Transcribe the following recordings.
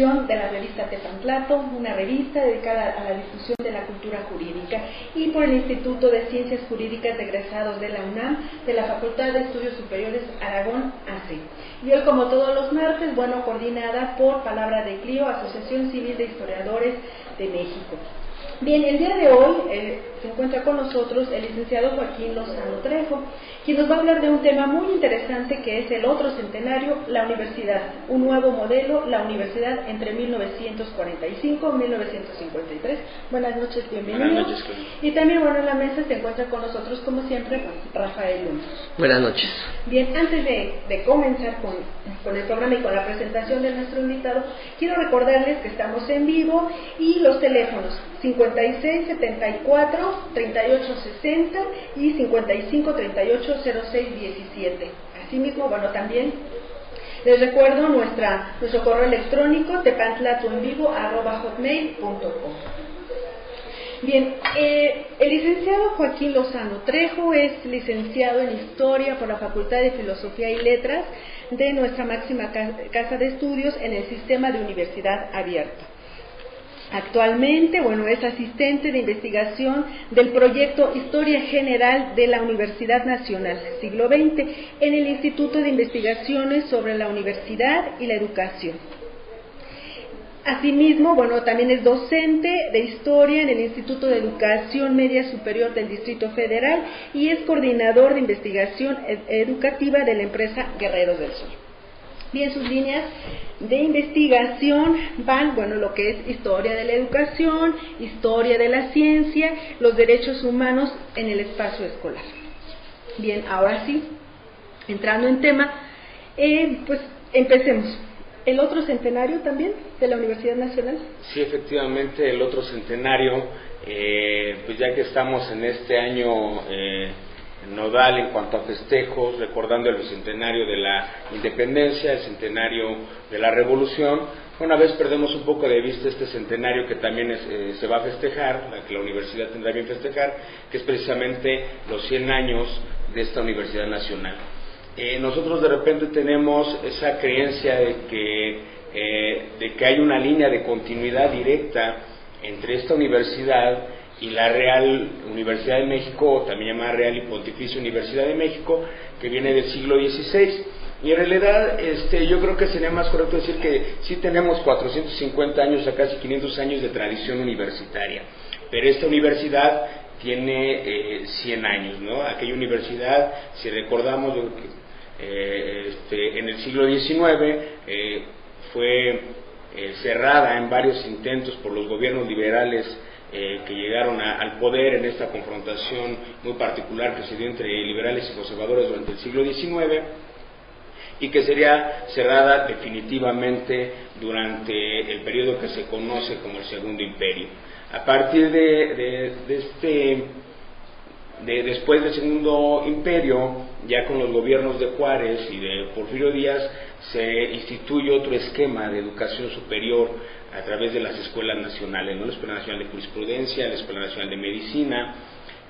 producción de la revista Tepantlato, una revista dedicada a la difusión de la cultura jurídica, y por el Instituto de Ciencias Jurídicas de Egresados de la UNAM, de la Facultad de Estudios Superiores Aragón AC. Y hoy, como todos los martes, coordinada por Palabra de Clio, Asociación Civil de Historiadores de México. Bien, el día de hoy se encuentra con nosotros el licenciado Joaquín Lozano Trejo, quien nos va a hablar de un tema muy interesante que es el otro centenario, la universidad, un nuevo modelo, la universidad entre 1945 y 1953. Buenas noches, bienvenido. Buenas noches. Y también, en la mesa se encuentra con nosotros, como siempre, Rafael Luna. Buenas noches. Bien, antes de comenzar con el programa y con la presentación de nuestro invitado, quiero recordarles que estamos en vivo y los teléfonos 56 74 38 60 y 55 38 06 17. Asimismo, también les recuerdo nuestro correo electrónico tepantlatoenvivo@hotmail.com. Bien, el licenciado Joaquín Lozano Trejo es licenciado en Historia por la Facultad de Filosofía y Letras de nuestra máxima casa de estudios en el sistema de universidad abierta. Actualmente, es asistente de investigación del proyecto Historia General de la Universidad Nacional Siglo XX en el Instituto de Investigaciones sobre la Universidad y la Educación. Asimismo, también es docente de Historia en el Instituto de Educación Media Superior del Distrito Federal y es coordinador de investigación educativa de la empresa Guerreros del Sol. Bien, sus líneas de investigación van, lo que es historia de la educación, historia de la ciencia, los derechos humanos en el espacio escolar. Bien, ahora sí, entrando en tema, empecemos. ¿El otro centenario también de la Universidad Nacional? Sí, efectivamente, el otro centenario, ya que estamos en este año nodal en cuanto a festejos, recordando el bicentenario de la independencia, el centenario de la revolución, una vez perdemos un poco de vista este centenario que también se va a festejar, que la universidad tendrá bien festejar, que es precisamente los 100 años de esta Universidad Nacional. Nosotros de repente tenemos esa creencia de que hay una línea de continuidad directa entre esta universidad y la Real Universidad de México, o también llamada Real y Pontificia Universidad de México, que viene del siglo XVI. Y en realidad yo creo que sería más correcto decir que sí tenemos 450 años a casi 500 años de tradición universitaria, pero esta universidad tiene 100 años, ¿no? Aquella universidad, si recordamos, en el siglo XIX fue cerrada en varios intentos por los gobiernos liberales que llegaron al poder en esta confrontación muy particular que se dio entre liberales y conservadores durante el siglo XIX, y que sería cerrada definitivamente durante el periodo que se conoce como el Segundo Imperio. A partir después del Segundo Imperio, ya con los gobiernos de Juárez y de Porfirio Díaz, se instituye otro esquema de educación superior a través de las escuelas nacionales, ¿no? La Escuela Nacional de Jurisprudencia, la Escuela Nacional de Medicina,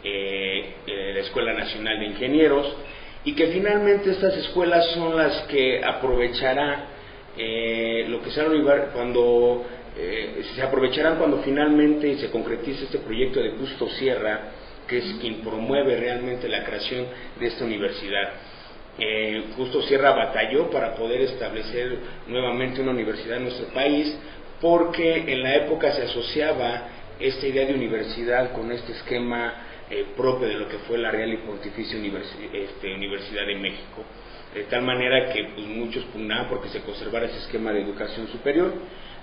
la Escuela Nacional de Ingenieros, y que finalmente estas escuelas son las que aprovecharán cuando finalmente se concretice este proyecto de Justo Sierra, que es quien promueve realmente la creación de esta universidad. Justo Sierra batalló para poder establecer nuevamente una universidad en nuestro país, porque en la época se asociaba esta idea de universidad con este esquema propio de lo que fue la Real y Pontificia Universidad de México, de tal manera que muchos pugnaban porque se conservara ese esquema de educación superior.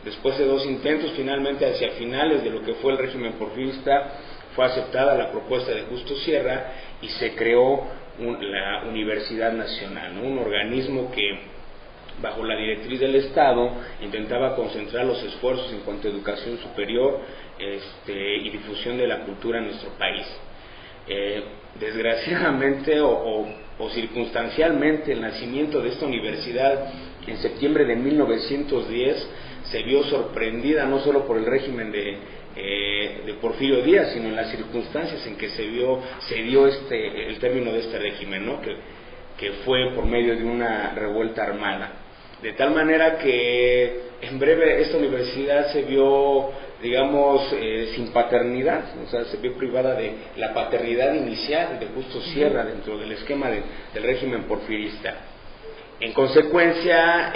Después de 2 intentos, finalmente hacia finales de lo que fue el régimen porfirista, fue aceptada la propuesta de Justo Sierra y se creó la Universidad Nacional, ¿no? Un organismo que, bajo la directriz del Estado, intentaba concentrar los esfuerzos en cuanto a educación superior y difusión de la cultura en nuestro país. Desgraciadamente o circunstancialmente, el nacimiento de esta universidad en septiembre de 1910 se vio sorprendida no solo por el régimen de Porfirio Díaz, sino en las circunstancias en que se dio el término de este régimen, ¿no? que fue por medio de una revuelta armada, de tal manera que en breve esta universidad se vio, digamos, sin paternidad, o sea, se vio privada de la paternidad inicial de Justo Sierra dentro del esquema del régimen porfirista. En consecuencia,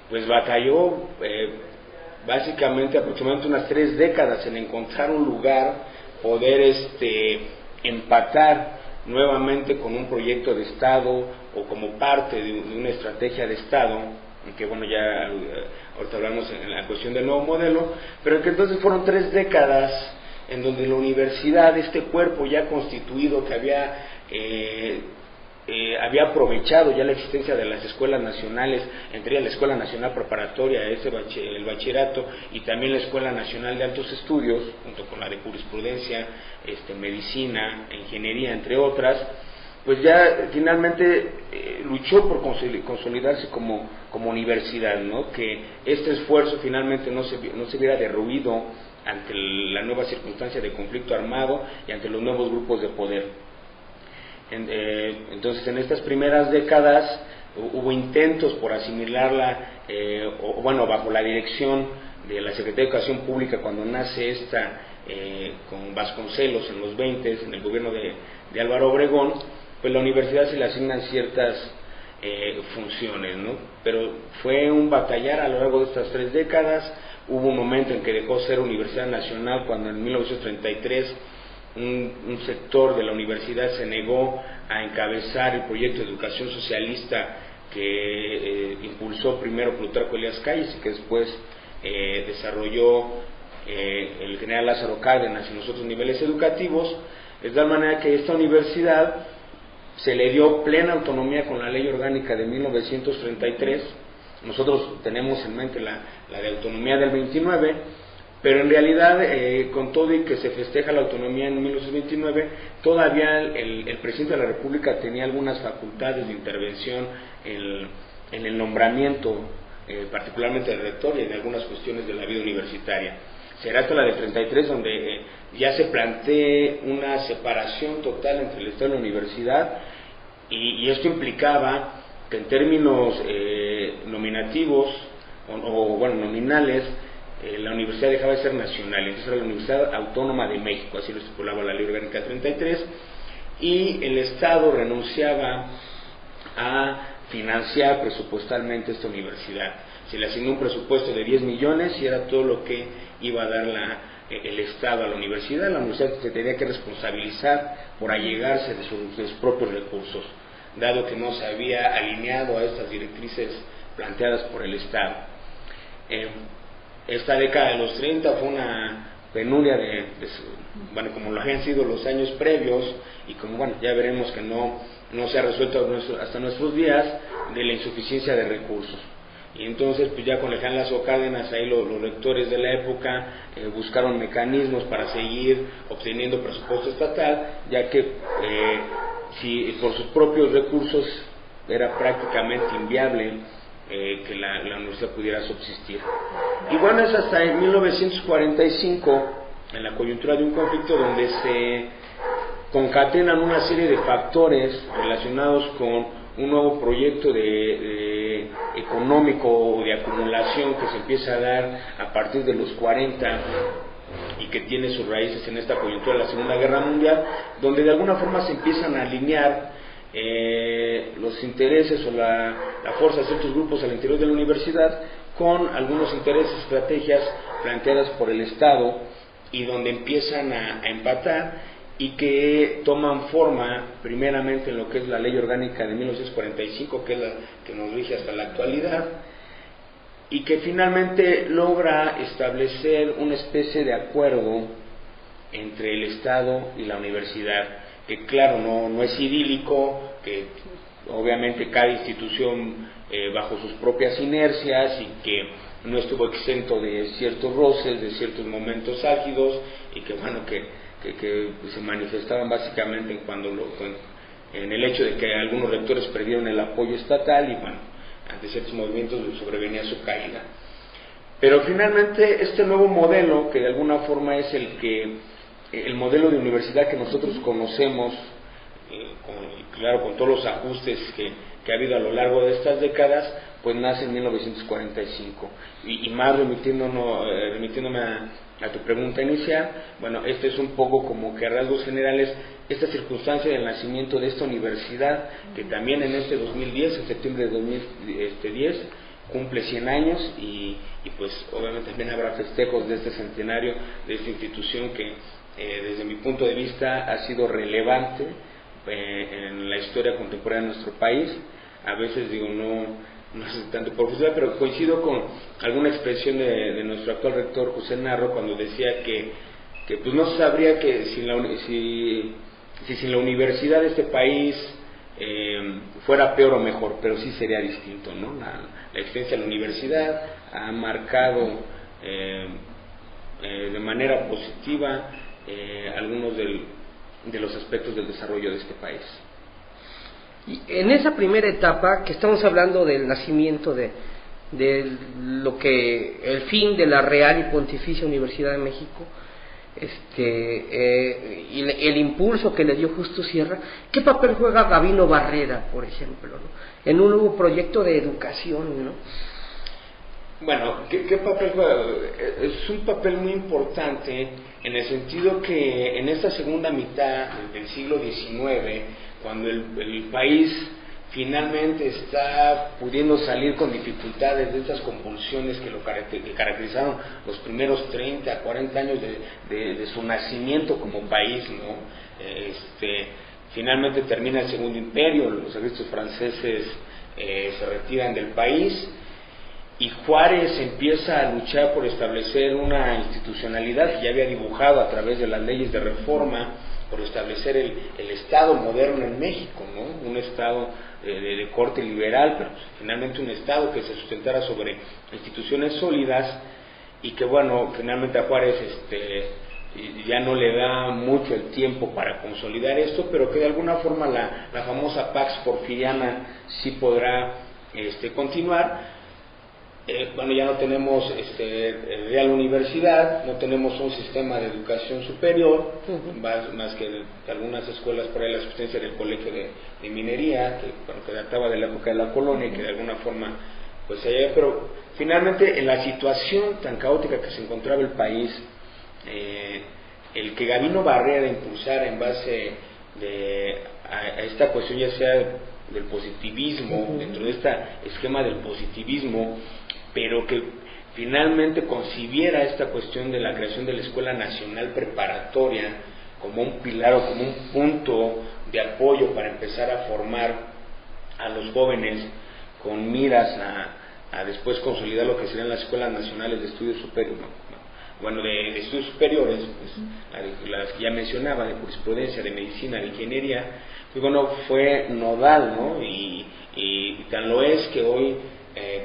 pues batalló básicamente aproximadamente unas 3 décadas en encontrar un lugar, poder empatar nuevamente con un proyecto de Estado o como parte de una estrategia de Estado, que bueno, ya ahorita hablamos en la cuestión del nuevo modelo, pero que entonces fueron 3 décadas en donde la universidad, este cuerpo ya constituido que había aprovechado ya la existencia de las escuelas nacionales, entre ellas la Escuela Nacional Preparatoria, el bachillerato, y también la Escuela Nacional de Altos Estudios, junto con la de Jurisprudencia, Medicina, Ingeniería, entre otras, pues ya finalmente luchó por consolidarse como universidad, ¿no? Que este esfuerzo finalmente no se viera derruido ante la nueva circunstancia de conflicto armado y ante los nuevos grupos de poder. Entonces, en estas primeras décadas hubo intentos por asimilarla, bajo la dirección de la Secretaría de Educación Pública, cuando nace esta con Vasconcelos en los 20, en el gobierno de Álvaro Obregón, pues la universidad se le asignan ciertas funciones, ¿no? Pero fue un batallar a lo largo de estas 3 décadas. Hubo un momento en que dejó ser Universidad Nacional, cuando en 1933 un sector de la universidad se negó a encabezar el proyecto de educación socialista que impulsó primero Plutarco Elías Calles y que después desarrolló el general Lázaro Cárdenas en los otros niveles educativos, de tal manera que esta universidad se le dio plena autonomía con la Ley Orgánica de 1933. Nosotros tenemos en mente la de autonomía del 29, pero en realidad, con todo y que se festeja la autonomía en 1929, todavía el presidente de la República tenía algunas facultades de intervención en el nombramiento, particularmente del rector y en algunas cuestiones de la vida universitaria. Será hasta la de 33 donde ya se plantea una separación total entre el Estado y la universidad, y esto implicaba que en términos nominativos nominales, la universidad dejaba de ser nacional, entonces era la Universidad Autónoma de México, así lo estipulaba la Ley Orgánica 33, y el Estado renunciaba a financiar presupuestalmente esta universidad. Se le asignó un presupuesto de 10 millones y era todo lo que iba a dar el Estado a la universidad. La universidad se tenía que responsabilizar por allegarse de sus propios recursos, dado que no se había alineado a estas directrices planteadas por el Estado. Esta década de los 30 fue una penuria como lo habían sido los años previos, y como ya veremos que no se ha resuelto hasta nuestros días, de la insuficiencia de recursos. Y entonces, pues ya con el general Lázaro Cárdenas, ahí los rectores de la época buscaron mecanismos para seguir obteniendo presupuesto estatal, ya que si por sus propios recursos era prácticamente inviable que la universidad pudiera subsistir. Y bueno, es hasta en 1945, en la coyuntura de un conflicto, donde se concatenan una serie de factores relacionados con un nuevo proyecto económico o de acumulación que se empieza a dar a partir de los 40 y que tiene sus raíces en esta coyuntura de la Segunda Guerra Mundial, donde de alguna forma se empiezan a alinear los intereses o la fuerza de ciertos grupos al interior de la universidad con algunos intereses, estrategias planteadas por el Estado, y donde empiezan a empatar y que toman forma primeramente en lo que es la Ley Orgánica de 1945, que es la que nos rige hasta la actualidad, y que finalmente logra establecer una especie de acuerdo entre el Estado y la universidad, que claro, no es idílico, que obviamente cada institución bajo sus propias inercias, y que no estuvo exento de ciertos roces, de ciertos momentos álgidos, y que que se manifestaban básicamente en el hecho de que algunos rectores perdieron el apoyo estatal, y ante ciertos movimientos sobrevenía su caída. Pero finalmente este nuevo modelo, que de alguna forma es el modelo de universidad que nosotros conocemos, con todos los ajustes que ha habido a lo largo de estas décadas, pues nace en 1945. Y más remitiéndome a tu pregunta inicial, bueno, este es un poco como que a rasgos generales esta circunstancia del nacimiento de esta universidad, que también en este 2010, en septiembre de 2010, cumple 100 años y pues obviamente también habrá festejos de este centenario de esta institución que desde mi punto de vista ha sido relevante en la historia contemporánea de nuestro país. A veces digo, no sé tanto por juzgar, pero coincido con alguna expresión de nuestro actual rector José Narro cuando decía que pues no se sabría que sin la universidad de este país fuera peor o mejor, pero sí sería distinto, ¿no? La existencia de la universidad ha marcado de manera positiva algunos de los aspectos del desarrollo de este país. Y en esa primera etapa, que estamos hablando del nacimiento de lo que el fin de la Real y Pontificia Universidad de México, y el impulso que le dio Justo Sierra, ¿qué papel juega Gabino Barrera, por ejemplo, ¿no? En un nuevo proyecto de educación, ¿no? Bueno, ¿qué papel juega? Es un papel muy importante en el sentido que en esta segunda mitad del siglo XIX, cuando el país finalmente está pudiendo salir con dificultades de estas convulsiones que caracterizaron los primeros 30, 40 años de su nacimiento como país, ¿no? Finalmente termina el Segundo Imperio, los ejércitos franceses se retiran del país y Juárez empieza a luchar por establecer una institucionalidad que ya había dibujado a través de las leyes de reforma, por establecer el Estado moderno en México, ¿no? Un Estado de corte liberal, pero finalmente un Estado que se sustentara sobre instituciones sólidas y que, bueno, finalmente a Juárez ya no le da mucho el tiempo para consolidar esto, pero que de alguna forma la famosa Pax Porfiriana sí podrá continuar. Bueno, ya no tenemos Real Universidad, no tenemos un sistema de educación superior, más que algunas escuelas por ahí, la existencia del colegio de minería, que databa de la época de la colonia y que de alguna forma, pues pero finalmente en la situación tan caótica que se encontraba el país, el que Gabino Barrera impulsara en base a esta cuestión, ya sea del positivismo, dentro de este esquema del positivismo, pero que finalmente concibiera esta cuestión de la creación de la Escuela Nacional Preparatoria como un pilar o como un punto de apoyo para empezar a formar a los jóvenes con miras a después consolidar lo que serían las Escuelas Nacionales de Estudios Superiores, de estudios superiores, pues, las que ya mencionaba, de jurisprudencia, de medicina, de ingeniería, pues bueno, fue nodal, ¿no? Y tan lo es que hoy,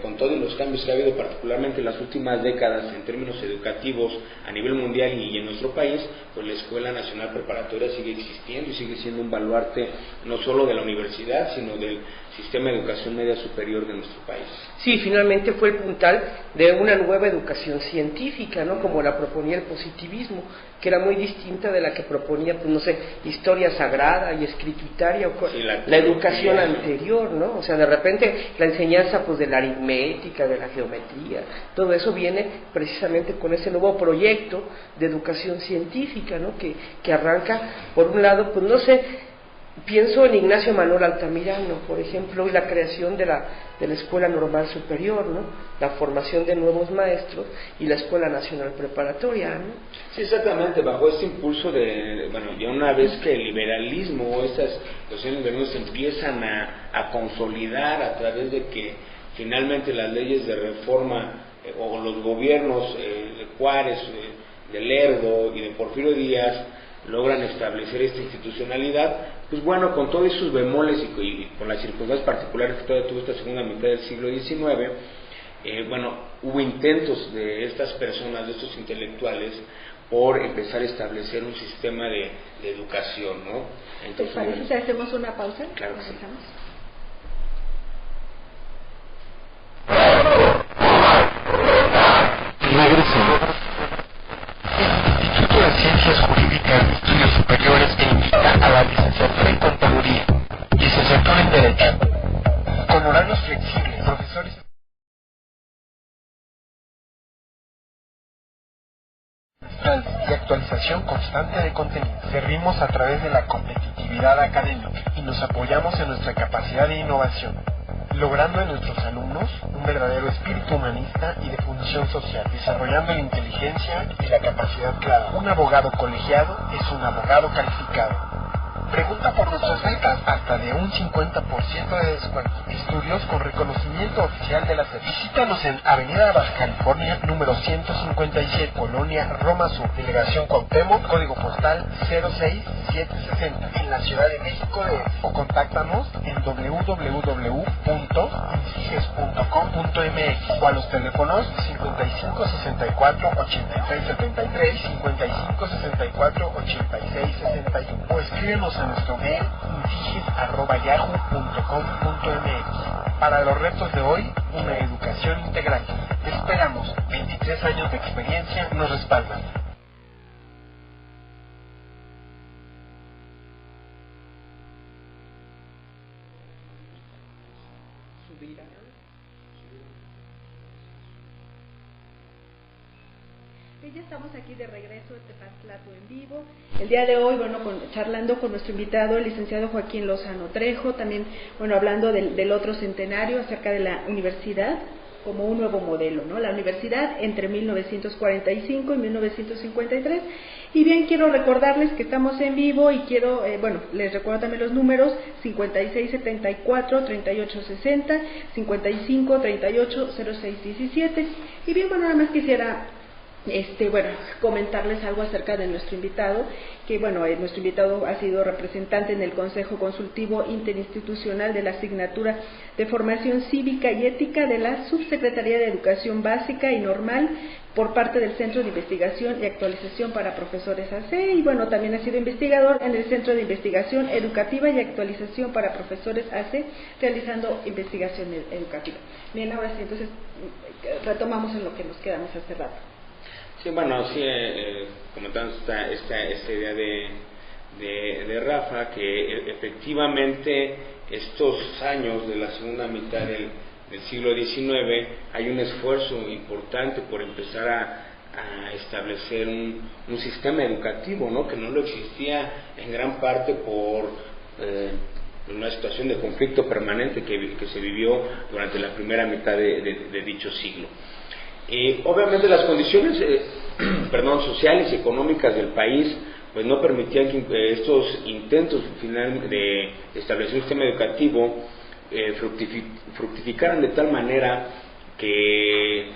con todos los cambios que ha habido, particularmente en las últimas décadas en términos educativos a nivel mundial y en nuestro país, pues la Escuela Nacional Preparatoria sigue existiendo y sigue siendo un baluarte no solo de la universidad, sino del sistema de educación media superior de nuestro país. Sí, finalmente fue el puntal de una nueva educación científica, ¿no? Como la proponía el positivismo, que era muy distinta de la que proponía, pues no sé, historia sagrada y escrituritaria, o sí, la educación anterior, ¿no? O sea, de repente la enseñanza pues de la aritmética, de la geometría, todo eso viene precisamente con ese nuevo proyecto de educación científica, ¿no? Que arranca, por un lado, pues no sé, pienso en Ignacio Manuel Altamirano, por ejemplo, y la creación de la Escuela Normal Superior, ¿no? La formación de nuevos maestros y la Escuela Nacional Preparatoria, ¿no? Sí, exactamente, bajo este impulso ya una vez que el liberalismo, estas cuestiones se empiezan a consolidar a través de que finalmente las leyes de reforma o los gobiernos de Juárez, de Lerdo y de Porfirio Díaz logran establecer esta institucionalidad, pues bueno, con todos sus bemoles y con las circunstancias particulares que todavía tuvo esta segunda mitad del siglo XIX, hubo intentos de estas personas, de estos intelectuales, por empezar a establecer un sistema de educación, ¿no? Entonces, ¿te parece si hacemos una pausa? Claro que sí. Regresemos. El Instituto de Ciencias Jurídicas de Estudios Superiores te invita a la licenciatura en Contaduría, licenciatura en Derecho, con horarios flexibles, profesores y actualización constante de contenido. Servimos a través de la competitividad académica y nos apoyamos en nuestra capacidad de innovación, logrando en nuestros alumnos un verdadero espíritu humanista y de función social, desarrollando la inteligencia y la capacidad clara. Un abogado colegiado es un abogado calificado. Pregunta por nuestras becas, hasta de un 50% de descuento. Estudios con reconocimiento oficial de la SEP. Visítanos en Avenida Baja California, número 157, Colonia Roma Sur, Delegación Cuauhtémoc, código postal 06760, en la Ciudad de México o contáctanos en www.insiges.com.mx o a los teléfonos 5564-8673, 5564-8661 o escríbenos a nuestro mail insiges@yahoo.com.mx. Para los retos de hoy, una educación integral. Te esperamos. 23 años de experiencia nos respaldan. Ya estamos aquí de regreso de Tepaztlátl en vivo. El día de hoy, charlando con nuestro invitado, el licenciado Joaquín Lozano Trejo, también, hablando del otro centenario acerca de la universidad como un nuevo modelo, ¿no? La universidad entre 1945 y 1953. Y bien, quiero recordarles que estamos en vivo y quiero, les recuerdo también los números: 5674-3860, 5538-0617. Y bien, nada más quisiera comentarles algo acerca de nuestro invitado, que nuestro invitado ha sido representante en el Consejo Consultivo Interinstitucional de la Asignatura de Formación Cívica y Ética de la Subsecretaría de Educación Básica y Normal por parte del Centro de Investigación y Actualización para Profesores AC, y también ha sido investigador en el Centro de Investigación Educativa y Actualización para Profesores AC, realizando investigación educativa. Bien, ahora sí, entonces retomamos en lo que nos quedamos hace rato. Sí, comentando esta idea de Rafa, que efectivamente estos años de la segunda mitad del siglo XIX hay un esfuerzo importante por empezar a establecer un sistema educativo, ¿no? Que no lo existía en gran parte por una situación de conflicto permanente que se vivió durante la primera mitad de dicho siglo. Obviamente las condiciones sociales y económicas del país pues no permitían que estos intentos de establecer un sistema educativo fructificaran de tal manera que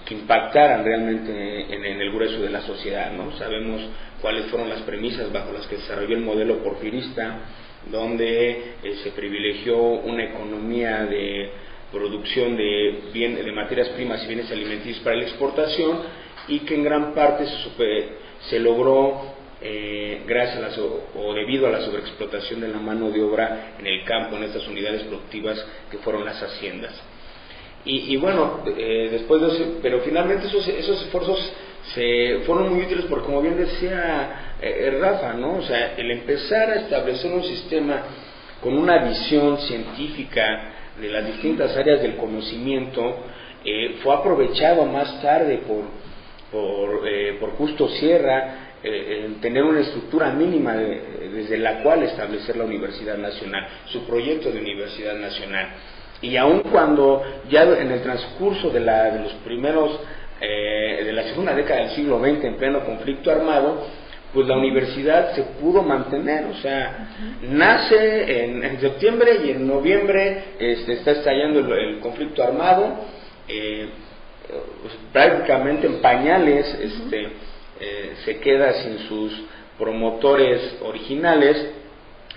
impactaran realmente en el grueso de la sociedad, ¿no? Sabemos cuáles fueron las premisas bajo las que se desarrolló el modelo porfirista, donde se privilegió una economía de producción de materias primas y bienes alimenticios para la exportación, y que en gran parte se logró gracias o debido a la sobreexplotación de la mano de obra en el campo, en estas unidades productivas que fueron las haciendas. Después de eso, pero finalmente esos esfuerzos fueron muy útiles porque, como bien decía Rafa, ¿no? O sea, el empezar a establecer un sistema con una visión científica de las distintas áreas del conocimiento fue aprovechado más tarde por Justo Sierra, en tener una estructura mínima desde la cual establecer la Universidad Nacional, su proyecto de Universidad Nacional. Y aun cuando ya en el transcurso de los primeros de la segunda década del siglo XX, en pleno conflicto armado, pues la universidad se pudo mantener, o sea, nace en septiembre y en noviembre está estallando el conflicto armado, prácticamente en pañales, se queda sin sus promotores originales,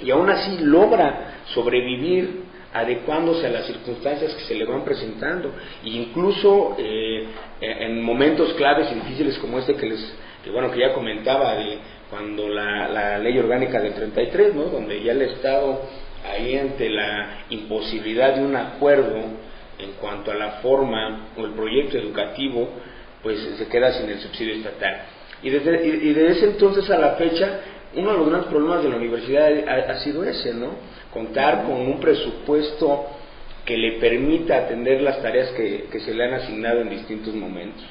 y aún así logra sobrevivir adecuándose a las circunstancias que se le van presentando, e incluso en momentos claves y difíciles como que ya comentaba, de cuando la ley orgánica del 33, ¿no? Donde ya el Estado, ahí ante la imposibilidad de un acuerdo en cuanto a la forma o el proyecto educativo, pues se queda sin el subsidio estatal. Y desde ese entonces a la fecha, uno de los grandes problemas de la universidad ha sido ese, ¿no? Contar con un presupuesto que le permita atender las tareas que se le han asignado en distintos momentos.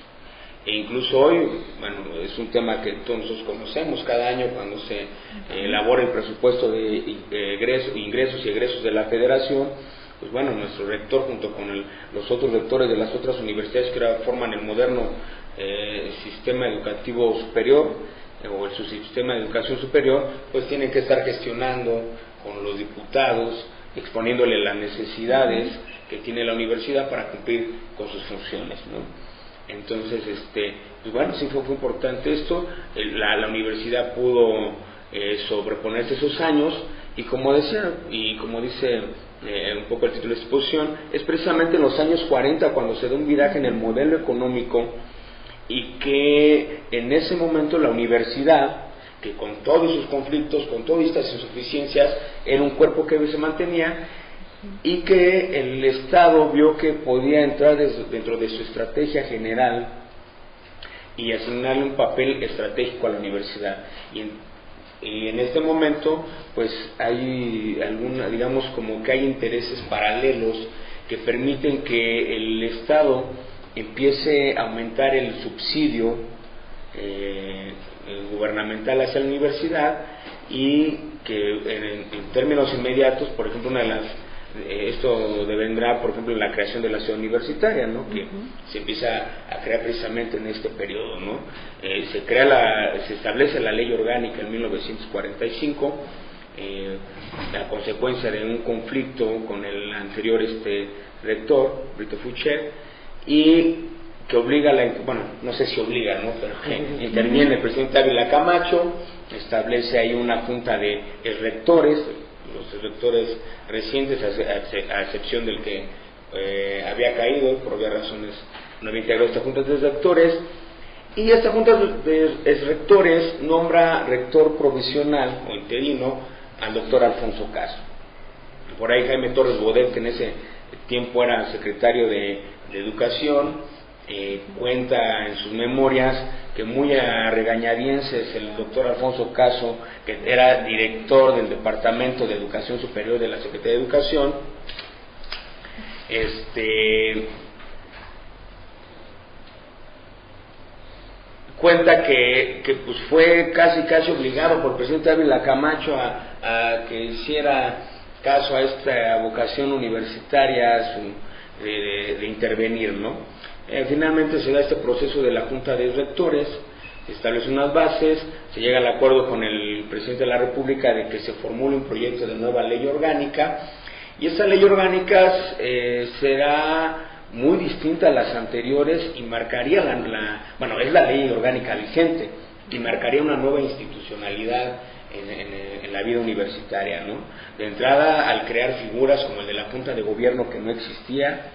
e incluso hoy, bueno, es un tema que todos nosotros conocemos cada año cuando se elabora el presupuesto de ingresos y egresos de la Federación. Pues bueno, nuestro rector junto con los otros rectores de las otras universidades que ahora forman el moderno sistema educativo superior o el subsistema de educación superior, pues tienen que estar gestionando con los diputados, exponiéndole las necesidades que tiene la universidad para cumplir con sus funciones, ¿no? Entonces, pues bueno, sí fue importante esto. La universidad pudo sobreponerse esos años, y como decía, y como dice un poco el título de exposición, es precisamente en los años 40 cuando se da un viraje en el modelo económico, y que en ese momento la universidad, que con todos sus conflictos, con todas estas insuficiencias, era un cuerpo que se mantenía, y que el Estado vio que podía entrar dentro de su estrategia general y asignarle un papel estratégico a la universidad. Y en este momento pues hay digamos como que hay intereses paralelos que permiten que el Estado empiece a aumentar el subsidio gubernamental hacia la universidad, y que en términos inmediatos, por ejemplo, esto devendrá, por ejemplo, en la creación de la ciudad universitaria, ¿no? Que se empieza a crear precisamente en este periodo, ¿no? Se establece la ley orgánica en 1945, a consecuencia de un conflicto con el anterior rector, Brito Fouché, y que obliga, no sé si obliga, ¿no? Pero que interviene el presidente Ávila Camacho, establece ahí una junta de rectores, los rectores recientes, a excepción del que había caído, por obvias razones no había integrado esta junta de rectores, y esta junta de rectores nombra rector provisional o interino al doctor Alfonso Caso. Por ahí Jaime Torres Bodet, que en ese tiempo era secretario de Educación, cuenta en sus memorias que muy a regañadienses el doctor Alfonso Caso, que era director del Departamento de Educación Superior de la Secretaría de Educación, cuenta que pues fue casi obligado por el presidente Ávila Camacho a que hiciera caso a esta vocación universitaria de intervenir, ¿no? Finalmente se da este proceso de la Junta de Rectores, se establecen unas bases, se llega al acuerdo con el presidente de la República de que se formule un proyecto de nueva ley orgánica, y esa ley orgánica será muy distinta a las anteriores y marcaría es la ley orgánica vigente, y marcaría una nueva institucionalidad en la vida universitaria, ¿no? De entrada, al crear figuras como el de la Junta de Gobierno, que no existía,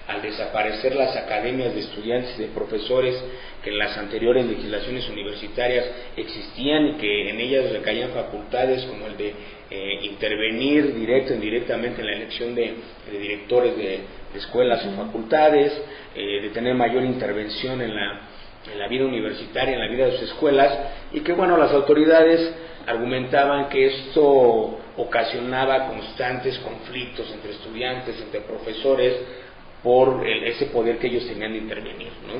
al desaparecer las academias de estudiantes y de profesores que en las anteriores legislaciones universitarias existían, y que en ellas recaían facultades como el de intervenir directo e indirectamente en la elección de directores de escuelas o facultades, de tener mayor intervención en la vida universitaria, en la vida de sus escuelas, y que bueno, las autoridades argumentaban que esto ocasionaba constantes conflictos entre estudiantes, entre profesores, por ese poder que ellos tenían de intervenir, ¿no?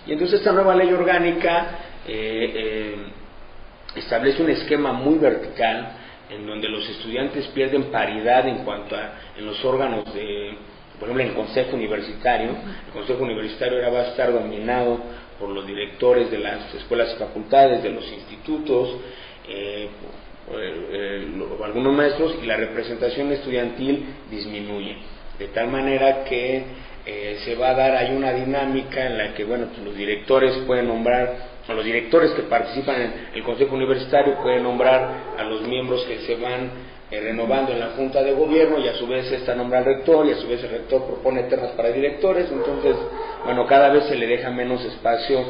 Y entonces esta nueva ley orgánica establece un esquema muy vertical, en donde los estudiantes pierden paridad en los órganos por ejemplo, en el Consejo Universitario. El Consejo Universitario ahora va a estar dominado por los directores de las escuelas y facultades, de los institutos, algunos maestros, y la representación estudiantil disminuye, de tal manera que se va a dar ahí una dinámica en la que pues los directores pueden nombrar, o los directores que participan en el Consejo Universitario pueden nombrar a los miembros que se van renovando en la Junta de Gobierno, y a su vez esta nombra al rector, y a su vez el rector propone ternas para directores. Entonces cada vez se le deja menos espacio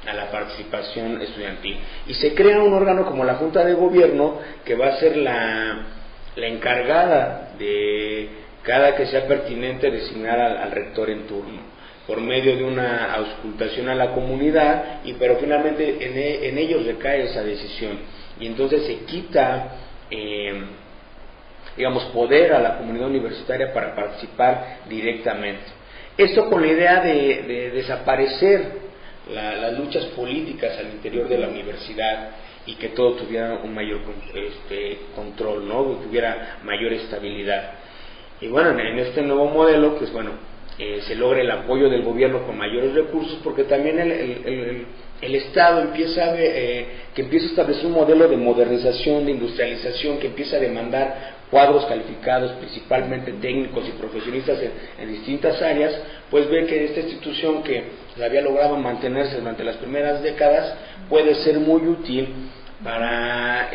a la participación estudiantil, y se crea un órgano como la Junta de Gobierno, que va a ser la encargada de, cada que sea pertinente, designar al rector en turno, por medio de una auscultación a la comunidad, pero finalmente en ellos recae esa decisión, y entonces se quita poder a la comunidad universitaria para participar directamente. Esto con la idea de desaparecer las luchas políticas al interior de la universidad y que todo tuviera un mayor control, ¿no? Que hubiera mayor estabilidad. Y bueno, en este nuevo modelo, pues bueno, se logra el apoyo del gobierno con mayores recursos, porque también el Estado empieza que empieza a establecer un modelo de modernización, de industrialización, que empieza a demandar cuadros calificados, principalmente técnicos y profesionistas en distintas áreas, pues ve que esta institución que había logrado mantenerse durante las primeras décadas puede ser muy útil para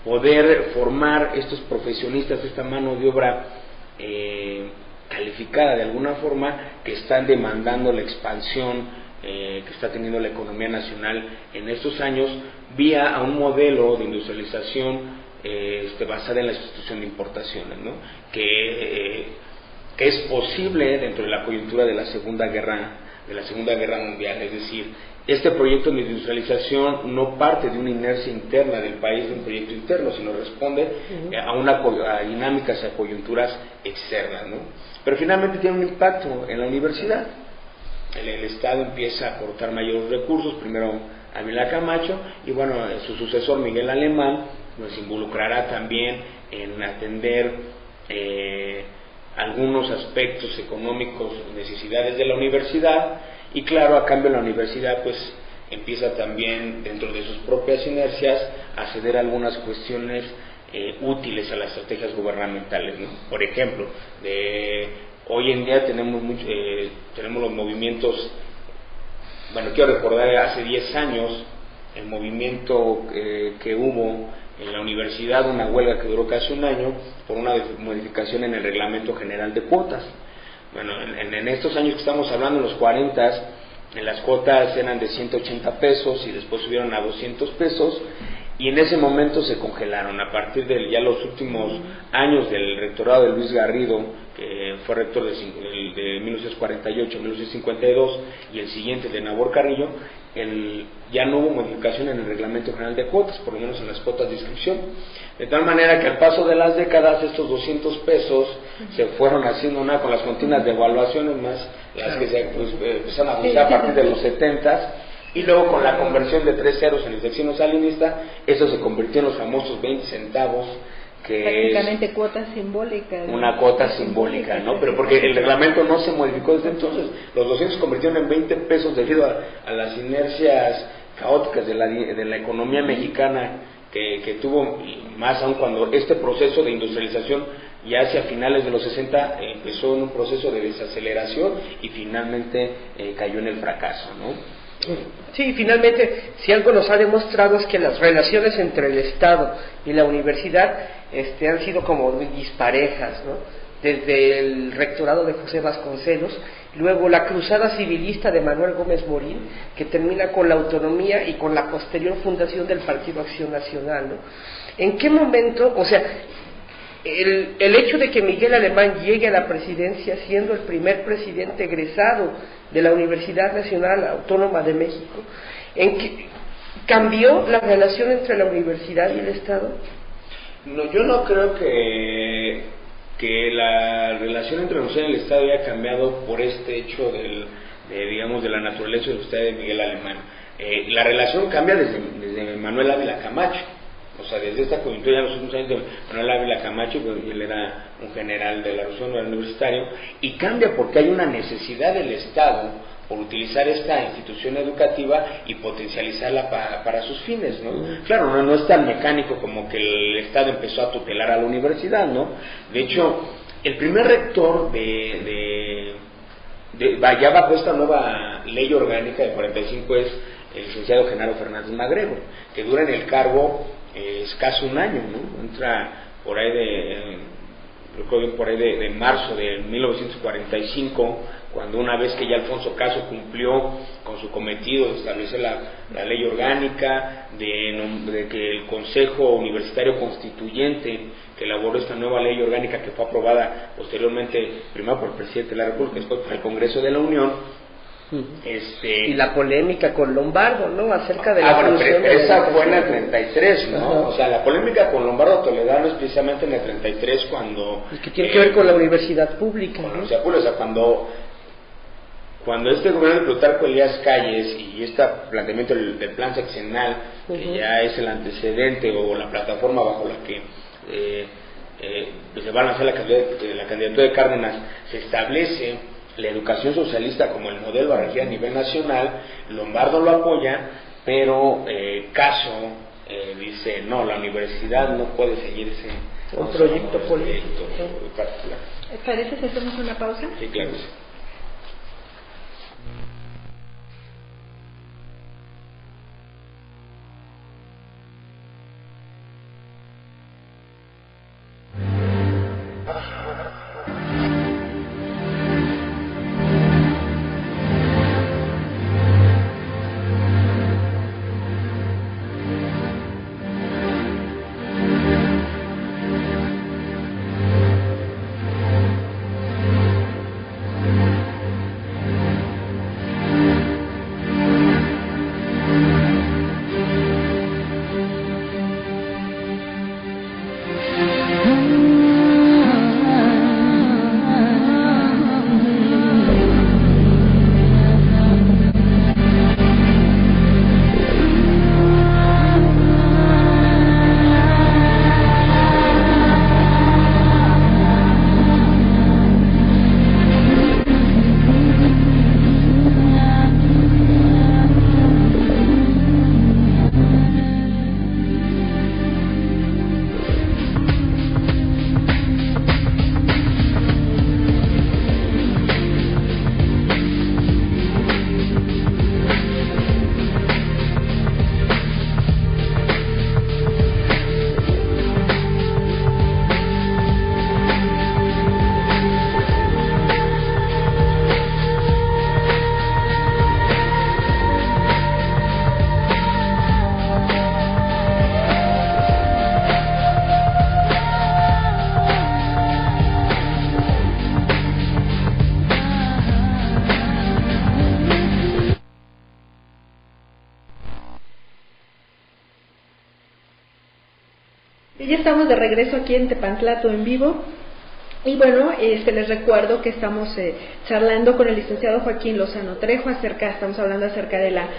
poder formar estos profesionistas, esta mano de obra calificada de alguna forma, que están demandando la expansión que está teniendo la economía nacional en estos años, vía a un modelo de industrialización basada en la sustitución de importaciones, ¿no? que es posible dentro de la coyuntura de la Segunda Guerra Mundial. Es decir, este proyecto de industrialización no parte de una inercia interna del país, de un proyecto interno, sino responde a dinámicas, a coyunturas externas, ¿no? Pero finalmente tiene un impacto en la universidad. El Estado empieza a aportar mayores recursos, primero Ávila Camacho, y bueno, su sucesor Miguel Alemán nos involucrará también en atender algunos aspectos económicos, necesidades de la universidad, y claro, a cambio la universidad pues empieza también, dentro de sus propias inercias, a ceder algunas cuestiones útiles a las estrategias gubernamentales, ¿no? Por ejemplo, hoy en día tenemos los movimientos, bueno, quiero recordar hace 10 años el movimiento que hubo en la universidad, una huelga que duró casi un año por una modificación en el reglamento general de cuotas. Bueno, en estos años que estamos hablando, en los 40, las cuotas eran de 180 pesos y después subieron a 200 pesos, y en ese momento se congelaron. A partir de ya los últimos años del rectorado de Luis Garrido, que fue rector de 1948 a 1952, y el siguiente de Nabor Carrillo, ya no hubo modificación en el reglamento general de cuotas, por lo menos en las cuotas de inscripción, de tal manera que al paso de las décadas estos 200 pesos se fueron haciendo una con las continuas devaluaciones, más las que se empezaron a usar a partir de los 70, y luego con la conversión de 3 ceros en el sexenio salinista, eso se convirtió en los famosos 20 centavos, que prácticamente es cuota simbólica, ¿no? Una cuota simbólica, ¿no? Pero porque el reglamento no se modificó desde entonces. Los 200 se convirtieron en 20 pesos debido a las inercias caóticas de la economía mexicana que tuvo, y más aún cuando este proceso de industrialización ya hacia finales de los 60 empezó en un proceso de desaceleración y finalmente cayó en el fracaso, ¿no? Sí, finalmente, si algo nos ha demostrado es que las relaciones entre el Estado y la universidad han sido como muy disparejas, ¿no? Desde el rectorado de José Vasconcelos, luego la cruzada civilista de Manuel Gómez Morín, que termina con la autonomía y con la posterior fundación del Partido Acción Nacional, ¿no? ¿En qué momento, o sea, el hecho de que Miguel Alemán llegue a la presidencia siendo el primer presidente egresado de la Universidad Nacional Autónoma de México, ¿en qué cambió la relación entre la universidad y el Estado? No, yo no creo que la relación entre la universidad y el Estado haya cambiado por este hecho de la naturaleza de usted de Miguel Alemán. La relación cambia desde Manuel Ávila Camacho. O sea, desde esta coyuntura, ya en los últimos años de Manuel Ávila Camacho, pues, él era un general de la Revolución Universitaria, y cambia porque hay una necesidad del Estado por utilizar esta institución educativa y potencializarla para sus fines, ¿no? Claro, no es tan mecánico como que el Estado empezó a tutelar a la universidad, ¿no? De hecho, el primer rector ya bajo esta nueva ley orgánica de 45 es el licenciado Genaro Fernández Magregor, que dura en el cargo escaso un año, ¿no? Entra por ahí de marzo de 1945, cuando una vez que ya Alfonso Caso cumplió con su cometido de establecer la ley orgánica, de que el Consejo Universitario Constituyente que elaboró esta nueva ley orgánica, que fue aprobada posteriormente primero por el presidente de la República, después por el Congreso de la Unión. Y la polémica con Lombardo, ¿no? Acerca de la pero esa fue en el 33, ¿no? Ajá. O sea, la polémica con Lombardo Toledano es precisamente en el 33 cuando... Y que tiene que ver con la universidad pública, con la ¿no? universidad pública, o sea, cuando Cuando este gobierno de Plutarco Elías Calles y este planteamiento del plan sexenal, que ya es el antecedente o la plataforma bajo la que se va a lanzar la candidatura de Cárdenas, se establece la educación socialista como el modelo a regir a nivel nacional, Lombardo lo apoya, pero Caso dice, no, la universidad no puede seguir un proyecto político particular. ¿Parece que hacemos una pausa? Sí, claro. Ya estamos de regreso aquí en Tepantlato en vivo. Y bueno, les recuerdo que estamos charlando con el licenciado Joaquín Lozano Trejo estamos hablando acerca de la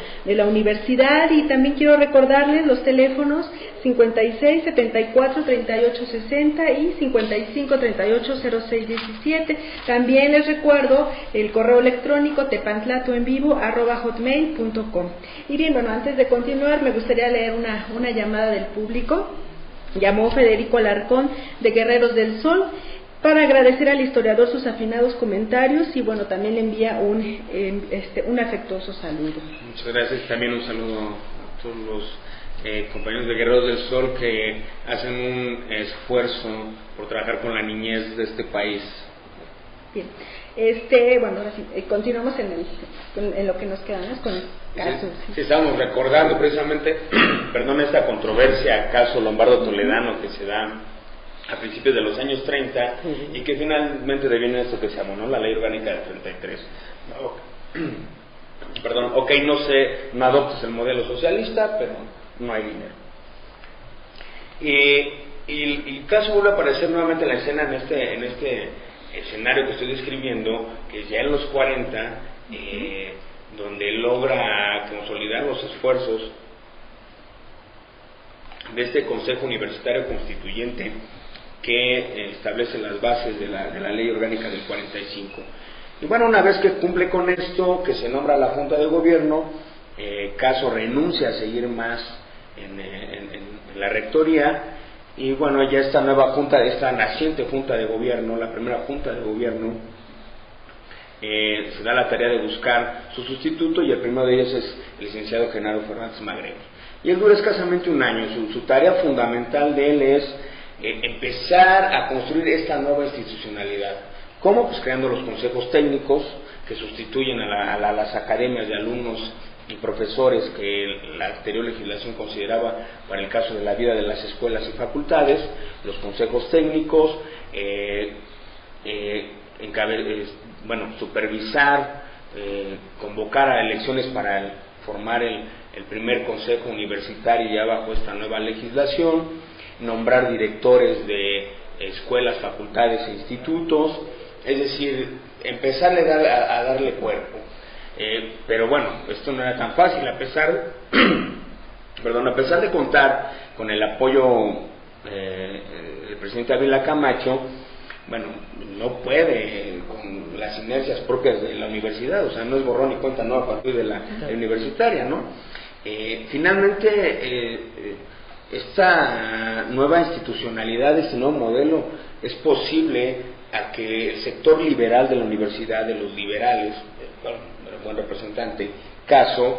universidad, y también quiero recordarles los teléfonos 56 74 38 60 y 55 38 06 17. También les recuerdo el correo electrónico tepantlatoenvivo@hotmail.com. Y bien, bueno, antes de continuar me gustaría leer una llamada del público. Llamó Federico Alarcón de Guerreros del Sol para agradecer al historiador sus afinados comentarios, y bueno, también le envía un afectuoso saludo. Muchas gracias, también un saludo a todos los compañeros de Guerreros del Sol que hacen un esfuerzo por trabajar con la niñez de este país. Bien, bueno, ahora sí, continuamos en lo que nos queda, ¿no? Con el caso. Sí, estamos recordando precisamente, esta controversia, caso Lombardo Toledano, que se da a principios de los años 30 y que finalmente deviene esto que se llamó, ¿no?, la Ley Orgánica del 33. No adoptes el modelo socialista, pero no hay dinero. Y el caso vuelve a aparecer nuevamente en la escena en este escenario que estoy describiendo, que es ya en los 40, donde logra consolidar los esfuerzos de este Consejo Universitario Constituyente que establece las bases de la Ley Orgánica del 45. Y bueno, una vez que cumple con esto, que se nombra la Junta de Gobierno, Caso renuncia a seguir más en la rectoría, y bueno, ya esta nueva junta, esta naciente Junta de Gobierno, la primera Junta de Gobierno, se da la tarea de buscar su sustituto, y el primero de ellos es el licenciado Genaro Fernández Magrelo. Y él dura escasamente un año. Su tarea fundamental de él es empezar a construir esta nueva institucionalidad. ¿Cómo? Pues creando los consejos técnicos que sustituyen a las academias de alumnos y profesores que la anterior legislación consideraba para el caso de la vida de las escuelas y facultades. Los consejos técnicos, supervisar, convocar a elecciones para formar el primer consejo universitario ya bajo esta nueva legislación, nombrar directores de escuelas, facultades e institutos, es decir, empezarle a darle cuerpo. Pero bueno, esto no era tan fácil, a pesar de contar con el apoyo del presidente Ávila Camacho. Bueno, no puede con las inercias propias de la universidad, o sea, no es borrón y cuenta nueva a partir de la universitaria, ¿no? Finalmente, esta nueva institucionalidad, este nuevo modelo, es posible a que el sector liberal de la universidad, de los liberales, el buen representante Caso,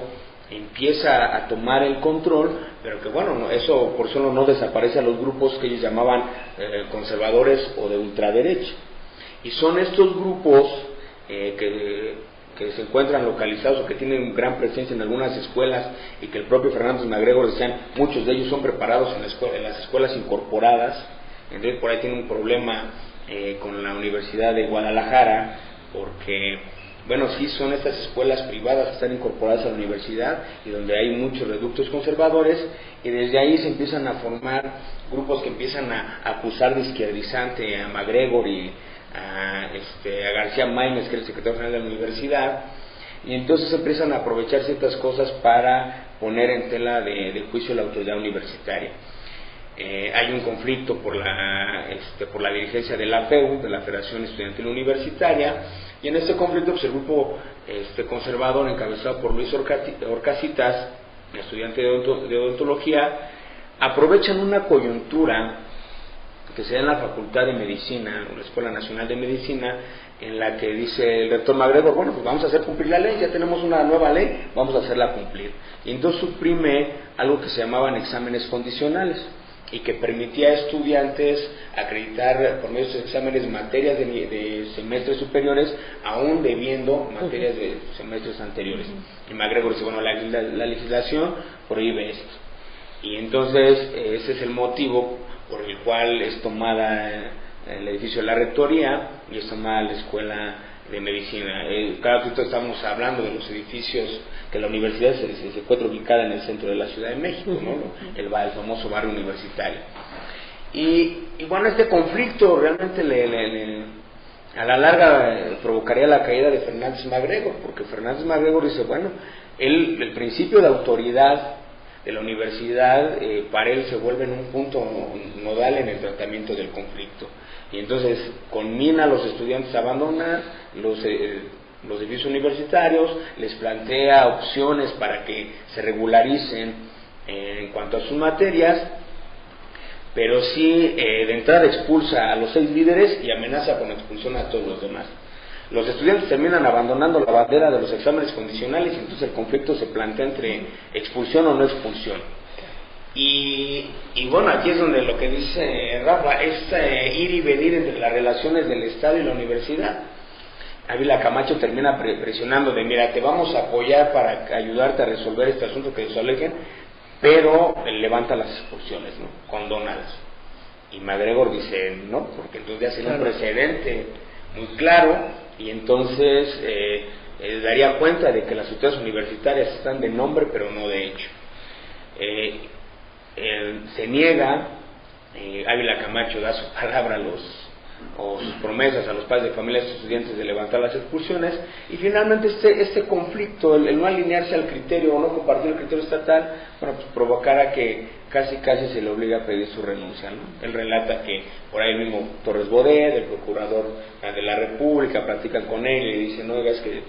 empieza a tomar el control, pero que bueno, eso por solo no desaparece a los grupos que ellos llamaban conservadores o de ultraderecha. Y son estos grupos que se encuentran localizados o que tienen gran presencia en algunas escuelas, y que el propio Fernández MacGregor decían, muchos de ellos son preparados en las escuelas incorporadas. Entonces por ahí tiene un problema con la Universidad de Guadalajara, porque bueno, sí son estas escuelas privadas que están incorporadas a la universidad y donde hay muchos reductos conservadores, y desde ahí se empiezan a formar grupos que empiezan a acusar de izquierdizante a MacGregor y a García Maínez, que es el secretario general de la universidad, y entonces empiezan a aprovechar ciertas cosas para poner en tela de juicio la autoridad universitaria. Hay un conflicto por la dirigencia de la FEU, de la Federación Estudiantil Universitaria, y en este conflicto pues, el grupo conservador, encabezado por Luis Orcasitas, estudiante de odontología, aprovechan una coyuntura que se da en la Facultad de Medicina, o la Escuela Nacional de Medicina, en la que dice el rector MacGregor, bueno, pues vamos a hacer cumplir la ley, ya tenemos una nueva ley, vamos a hacerla cumplir. Y entonces suprime algo que se llamaban exámenes condicionales, y que permitía a estudiantes acreditar por medio de esos exámenes materias de semestres superiores, aún debiendo materias de semestres anteriores. Y MacGregor dice, bueno, la legislación prohíbe esto. Y entonces ese es el motivo por el cual es tomada el edificio de la rectoría y es tomada la escuela de medicina. Claro que estamos hablando de los edificios que la universidad se encuentra ubicada en el centro de la Ciudad de México, ¿no? El famoso barrio universitario. Y bueno, este conflicto realmente a la larga provocaría la caída de Fernández MacGregor, porque Fernández MacGregor dice, bueno, el principio de autoridad de la universidad para él se vuelve en un punto nodal en el tratamiento del conflicto, y entonces conmina a los estudiantes a abandonar los edificios universitarios, les plantea opciones para que se regularicen en cuanto a sus materias, pero sí de entrada expulsa a los 6 líderes y amenaza con expulsión a todos los demás. Los estudiantes terminan abandonando la bandera de los exámenes condicionales, y entonces el conflicto se plantea entre expulsión o no expulsión. Y bueno, aquí es donde lo que dice Rafa es ir y venir entre las relaciones del Estado y la universidad. Ávila Camacho termina presionando de, mira, te vamos a apoyar para ayudarte a resolver este asunto que desalejen, pero levanta las expulsiones, ¿no? Condónalas. Y MacGregor dice, no, porque entonces ya sería un precedente muy claro, y entonces daría cuenta de que las autoridades universitarias están de nombre pero no de hecho. Se niega, Ávila Camacho da su palabra o sus promesas a los padres de familia de estos estudiantes de levantar las expulsiones, y finalmente este conflicto, el no alinearse al criterio o no compartir el criterio estatal, bueno, pues provocará que casi se le obliga a pedir su renuncia, ¿no? Él relata que por ahí mismo Torres Bodet, el procurador de la República, platican con él y le dicen, no, es que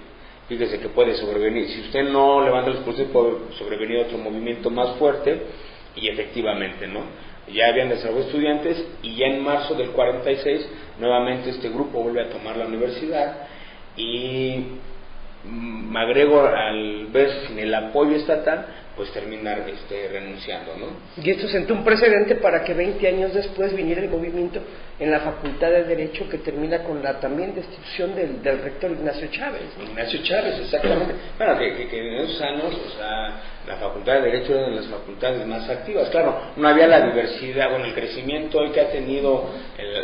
fíjese que puede sobrevenir, si usted no levanta las expulsiones puede sobrevenir otro movimiento más fuerte, y efectivamente, ¿no? Ya habían desarrollado estudiantes, y ya en marzo del 46 nuevamente este grupo vuelve a tomar la universidad, y MacGregor, al ver sin el apoyo estatal, pues termina renunciando, ¿no? Y esto sentó un precedente para que 20 años después viniera el movimiento en la Facultad de Derecho, que termina con la también destitución del rector Ignacio Chávez, ¿no? Ignacio Chávez, exactamente. Bueno, que en esos años, o sea, la Facultad de Derecho era de las facultades más activas. Claro, no había la diversidad, bueno, el crecimiento hoy que ha tenido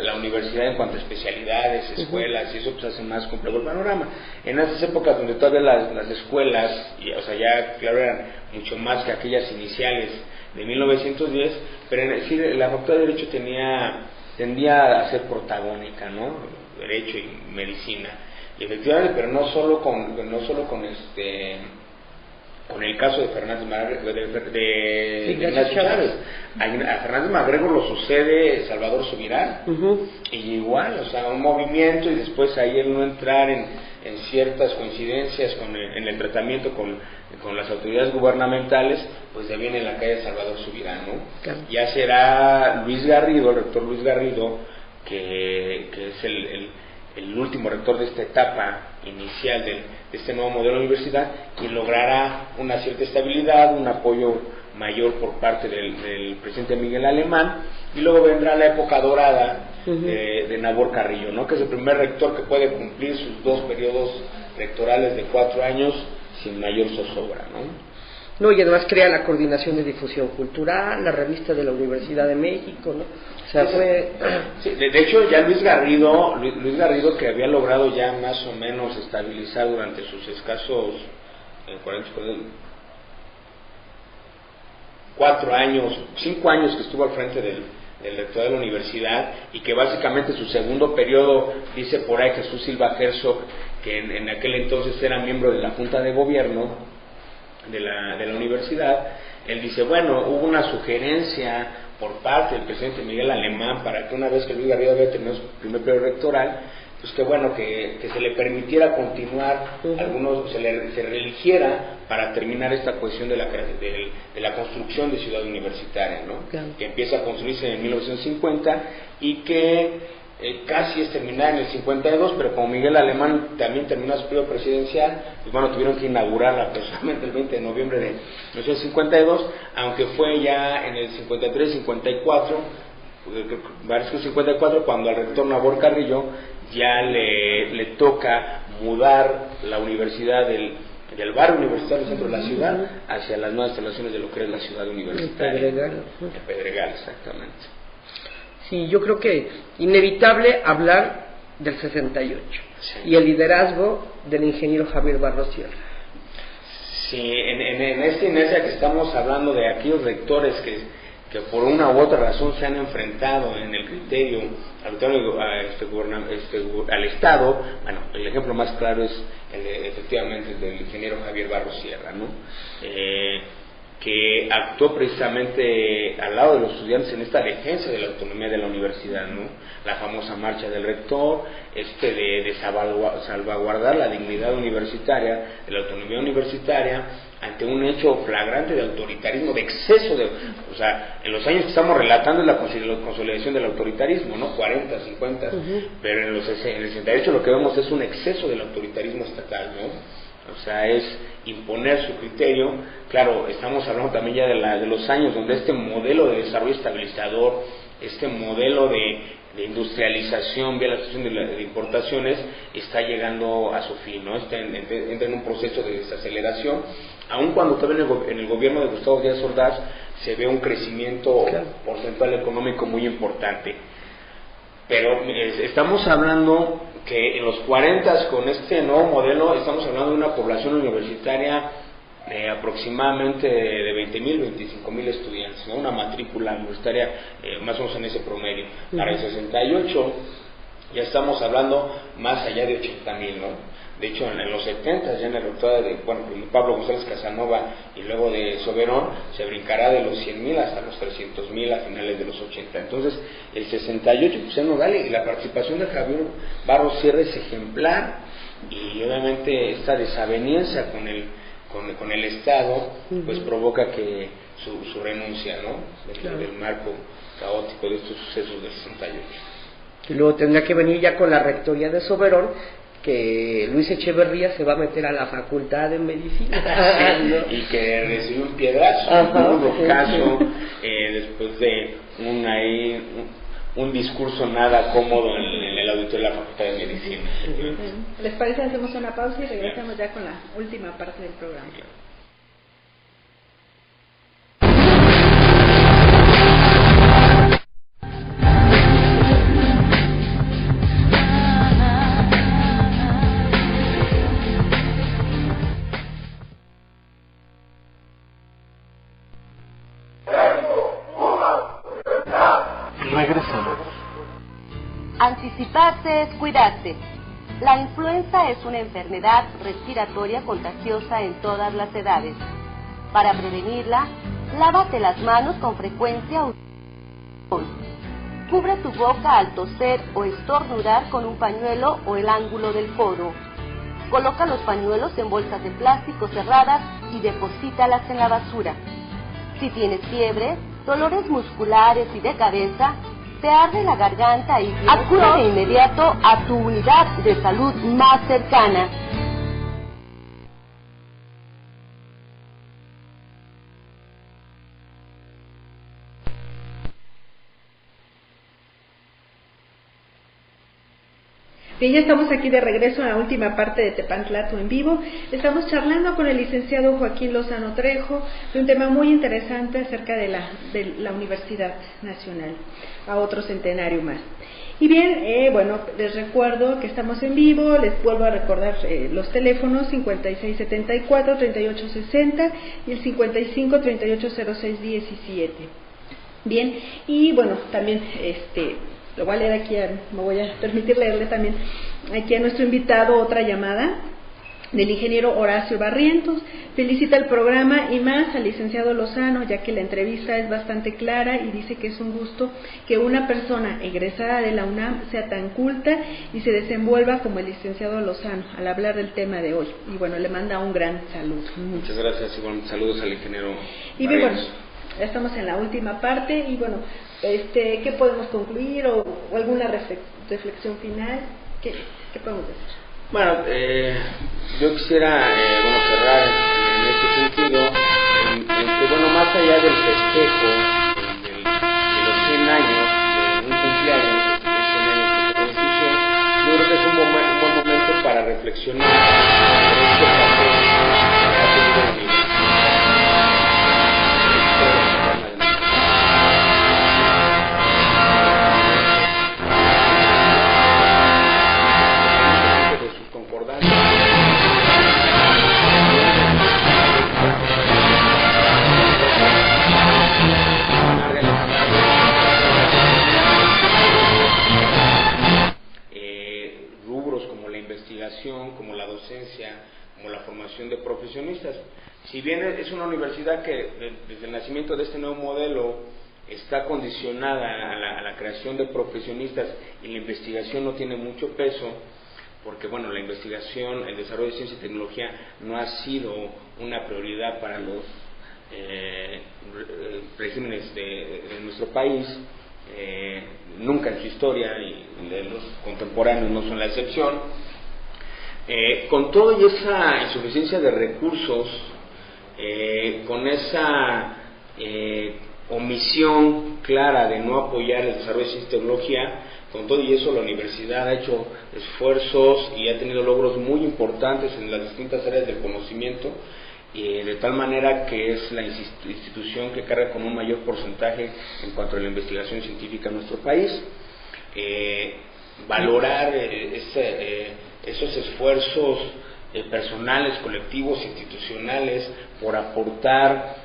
la universidad en cuanto a especialidades, escuelas, y eso pues hace más complejo el panorama. En esas épocas donde todavía las escuelas, o sea, ya claro, eran mucho más que aquellas iniciales de 1910, pero en decir, la Facultad de Derecho tenía tendía a ser protagónica, ¿no? Derecho y medicina. Y efectivamente, pero no solo con el caso de Fernández MacGregor, de Ignacio Chávez. A Fernández MacGregor lo sucede Salvador Subirán, y igual, o sea, un movimiento, y después ahí el no entrar en ciertas coincidencias en el tratamiento con las autoridades gubernamentales, pues ya viene en la calle Salvador Subirán, ¿no? Claro. Ya será Luis Garrido, el rector Luis Garrido, que es el último rector de esta etapa inicial de este nuevo modelo de universidad, quien logrará una cierta estabilidad, un apoyo mayor por parte del presidente Miguel Alemán, y luego vendrá la época dorada de Nabor Carrillo, ¿no? Que es el primer rector que puede cumplir sus 2 periodos rectorales de 4 años sin mayor zozobra, ¿no? No, y además crea la Coordinación de Difusión Cultural, la revista de la Universidad de México, ¿no? O sea, fue... Sí, de hecho, ya Luis Garrido, que había logrado ya más o menos estabilizar durante sus escasos 4 años, 5 años que estuvo al frente del rector de la universidad, y que básicamente su segundo periodo, dice por ahí Jesús Silva Herzog, que en aquel entonces era miembro de la Junta de Gobierno de la universidad, él dice, bueno, hubo una sugerencia por parte del presidente Miguel Alemán para que una vez que Luis Garrido había terminado su primer periodo rectoral, pues que bueno, que se le permitiera continuar, se reeligiera para terminar esta cuestión de la construcción de Ciudad Universitaria, ¿no? Claro. Que empieza a construirse en 1950 y que casi es terminar en el 52, pero como Miguel Alemán también terminó su periodo presidencial, pues bueno, tuvieron que inaugurarla personalmente el 20 de noviembre de 1952, aunque fue ya en el 53, 54, parece que 54, cuando al rector Nabor Carrillo ya le toca mudar la universidad del barrio universitario del centro de la ciudad hacia las nuevas instalaciones de lo que es la ciudad universitaria. De Pedregal, exactamente. Sí, yo creo que inevitable hablar del 68 y el liderazgo del ingeniero Javier Barros Sierra. Sí, en esta inercia que estamos hablando de aquellos rectores que por una u otra razón se han enfrentado en el criterio al Estado, bueno, el ejemplo más claro es efectivamente el del ingeniero Javier Barros Sierra, ¿no? Que actuó precisamente al lado de los estudiantes en esta defensa de la autonomía de la universidad, ¿no? La famosa marcha del rector, de salvaguardar la dignidad universitaria, de la autonomía universitaria, ante un hecho flagrante de autoritarismo, de exceso o sea, en los años que estamos relatando es la consolidación del autoritarismo, ¿no? 40, 50, pero en el 68 lo que vemos es un exceso del autoritarismo estatal, ¿no? O sea, es imponer su criterio. Claro, estamos hablando también ya de los años donde este modelo de desarrollo estabilizador, este modelo de industrialización vía la situación de importaciones está llegando a su fin, ¿no? Entra en un proceso de desaceleración, aun cuando todavía en el gobierno de Gustavo Díaz Ordaz se ve un crecimiento porcentual económico muy importante. Pero estamos hablando que en los 40 con este nuevo modelo estamos hablando de una población universitaria de aproximadamente de 20,000, 25,000 estudiantes, ¿no? Una matrícula universitaria más o menos en ese promedio. Para el 68 ya estamos hablando más allá de 80,000, ¿no? De hecho, en los 70, ya en el rectorado de Pablo González Casanova y luego de Soberón, se brincará de los 100,000 hasta los 300,000 a finales de los 80. Entonces, el 68 pues es nodal, y la participación de Javier Barros Sierra es ejemplar, y obviamente esta desaveniencia con el Estado pues provoca que su renuncia, ¿no? Del marco caótico de estos sucesos del 68. Y luego tendrá que venir ya con la rectoría de Soberón, que Luis Echeverría se va a meter a la facultad de medicina. Sí, ¿no? Y que recibe un piedrazo, un rocazo, después de un discurso nada cómodo en el auditorio de la facultad de medicina. ¿Les parece? Hacemos una pausa y regresamos ya con la última parte del programa. Regresamos. Anticiparse es cuidarse. La influenza es una enfermedad respiratoria contagiosa en todas las edades. Para prevenirla, lávate las manos con frecuencia. Cubre tu boca al toser o estornudar con un pañuelo o el ángulo del codo. Coloca los pañuelos en bolsas de plástico cerradas y deposítalas en la basura. Si tienes fiebre, dolores musculares y de cabeza, te arde la garganta y acude de inmediato a tu unidad de salud más cercana. Bien, ya estamos aquí de regreso en la última parte de Tepantlato en vivo. Estamos charlando con el licenciado Joaquín Lozano Trejo de un tema muy interesante acerca de la Universidad Nacional, a otro centenario más. Y bien, bueno, les recuerdo que estamos en vivo, les vuelvo a recordar los teléfonos 5674-3860 y el 55380617. Bien, y bueno, también lo voy a leer aquí, me voy a permitir leerle también aquí a nuestro invitado otra llamada del ingeniero Horacio Barrientos. Felicita el programa y más al licenciado Lozano, ya que la entrevista es bastante clara y dice que es un gusto que una persona egresada de la UNAM sea tan culta y se desenvuelva como el licenciado Lozano al hablar del tema de hoy. Y bueno, le manda un gran saludo. Muchas gracias, igual saludos al ingeniero y bien, bueno, ya estamos en la última parte y bueno, ¿qué podemos concluir o alguna reflexión final? ¿Qué podemos decir? Bueno, yo quisiera cerrar en este sentido, en que bueno, más allá del festejo de los 100 años de un cumpleaños, de 100 años de Constitución, yo creo que es un buen momento para reflexionar sobre este papel que ha tenido la universidad. Como la docencia, como la formación de profesionistas. Si bien es una universidad que desde el nacimiento de este nuevo modelo está condicionada a la creación de profesionistas y la investigación no tiene mucho peso, porque bueno, la investigación, el desarrollo de ciencia y tecnología no ha sido una prioridad para los regímenes de nuestro país, nunca en su historia, y de los contemporáneos no son la excepción. Con todo y esa insuficiencia de recursos, con esa omisión clara de no apoyar el desarrollo de ciencia y tecnología, con todo y eso la universidad ha hecho esfuerzos y ha tenido logros muy importantes en las distintas áreas del conocimiento, de tal manera que es la institución que carga con un mayor porcentaje en cuanto a la investigación científica en nuestro país. Valorar esos esfuerzos personales, colectivos, institucionales, por aportar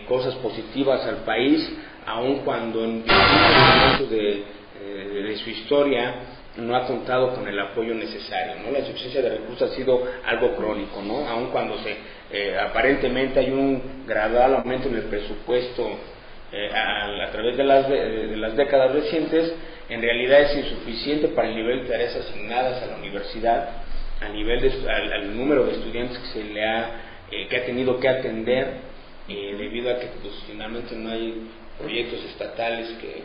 cosas positivas al país, aun cuando en distintos momentos de su historia no ha contado con el apoyo necesario, ¿no? La insuficiencia de recursos ha sido algo crónico, ¿no? Aun cuando aparentemente hay un gradual aumento en el presupuesto a través de las décadas recientes, en realidad es insuficiente para el nivel de tareas asignadas a la universidad, al número de estudiantes que ha tenido que atender, debido a que pues, finalmente no hay proyectos estatales que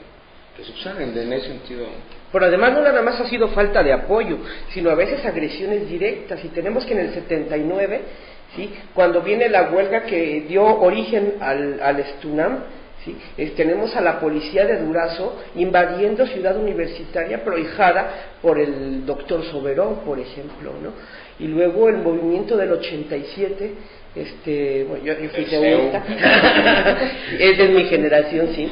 subsanen en ese sentido. Pero además no nada más ha sido falta de apoyo, sino a veces agresiones directas, y tenemos que en el 79, ¿sí?, cuando viene la huelga que dio origen al Estunam, ¿sí?, tenemos a la policía de Durazo invadiendo Ciudad Universitaria, prohijada por el doctor Soberón, por ejemplo, ¿no? Y luego el movimiento del 87, bueno, yo fui teórica, es de mi generación, sí,